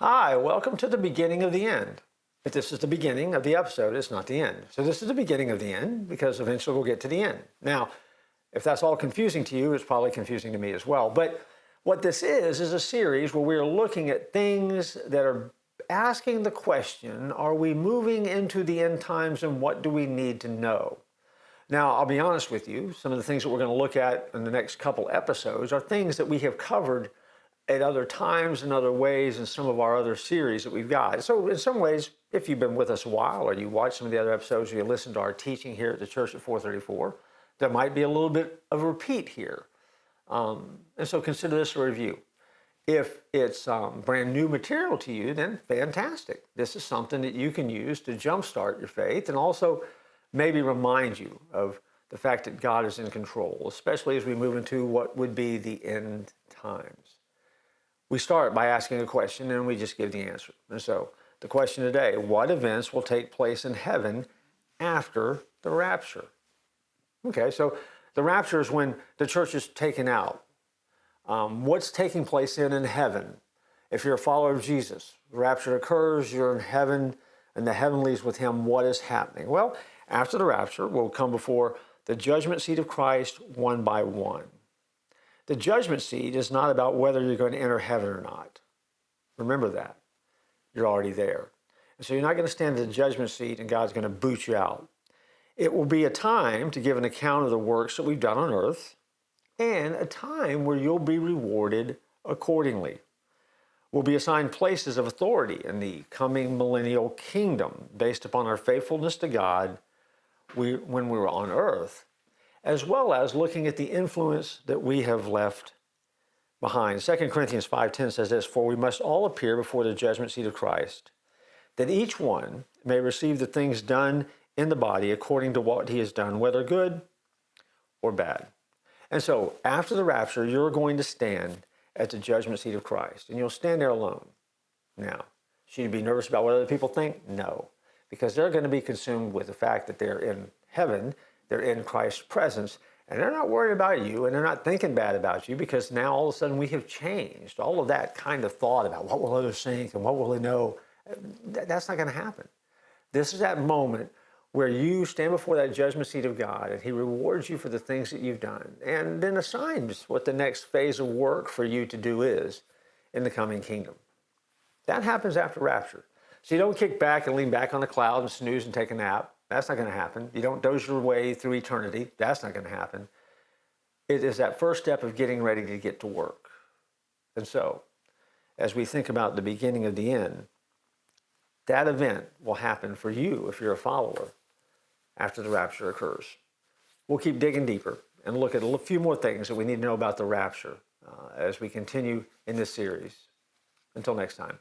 Hi, welcome to the beginning of the end. If this is the beginning of the episode, it's not the end. So this is the beginning of the end because eventually we'll get to the end. Now, if that's all confusing to you, it's probably confusing to me as well. But what this is a series where we're looking at things that are asking the question, are we moving into the end times and what do we need to know? Now, I'll be honest with you, some of the things that we're going to look at in the next couple episodes are things that we have covered at other times and other ways in some of our other series that we've got. So in some ways, if you've been with us a while or you watch some of the other episodes or you listen to our teaching here at the church at 434, there might be a little bit of a repeat here. And so consider this a review. If it's brand new material to you, then fantastic. This is something that you can use to jumpstart your faith and also maybe remind you of the fact that God is in control, especially as we move into what would be the end times. We start by asking a question and we just give the answer. And so the question today, what events will take place in heaven after the rapture? Okay, so the rapture is when the church is taken out. What's taking place in heaven? If you're a follower of Jesus, the rapture occurs, you're in heaven, and the heavenlies with him, what is happening? Well, after the rapture, we'll come before the judgment seat of Christ one by one. The judgment seat is not about whether you're going to enter heaven or not. Remember that. You're already there. And so you're not going to stand at the judgment seat and God's going to boot you out. It will be a time to give an account of the works that we've done on earth and a time where you'll be rewarded accordingly. We'll be assigned places of authority in the coming millennial kingdom based upon our faithfulness to God when we were on earth, as well as looking at the influence that we have left behind. 2 Corinthians 5:10 says this, "For we must all appear before the judgment seat of Christ, that each one may receive the things done in the body according to what he has done, whether good or bad." And so after the rapture, you're going to stand at the judgment seat of Christ, and you'll stand there alone. Now, should you be nervous about what other people think? No, because they're going to be consumed with the fact that they're in heaven, they're in Christ's presence, and they're not worried about you, and they're not thinking bad about you, because now all of a sudden we have changed. All of that kind of thought about what will others think and what will they know, that's not going to happen. This is that moment where you stand before that judgment seat of God, and he rewards you for the things that you've done, and then assigns what the next phase of work for you to do is in the coming kingdom. That happens after rapture. So you don't kick back and lean back on the cloud and snooze and take a nap. That's not going to happen. You don't doze your way through eternity. That's not going to happen. It is that first step of getting ready to get to work. And so, as we think about the beginning of the end, that event will happen for you if you're a follower after the rapture occurs. We'll keep digging deeper and look at a few more things that we need to know about the rapture as we continue in this series. Until next time.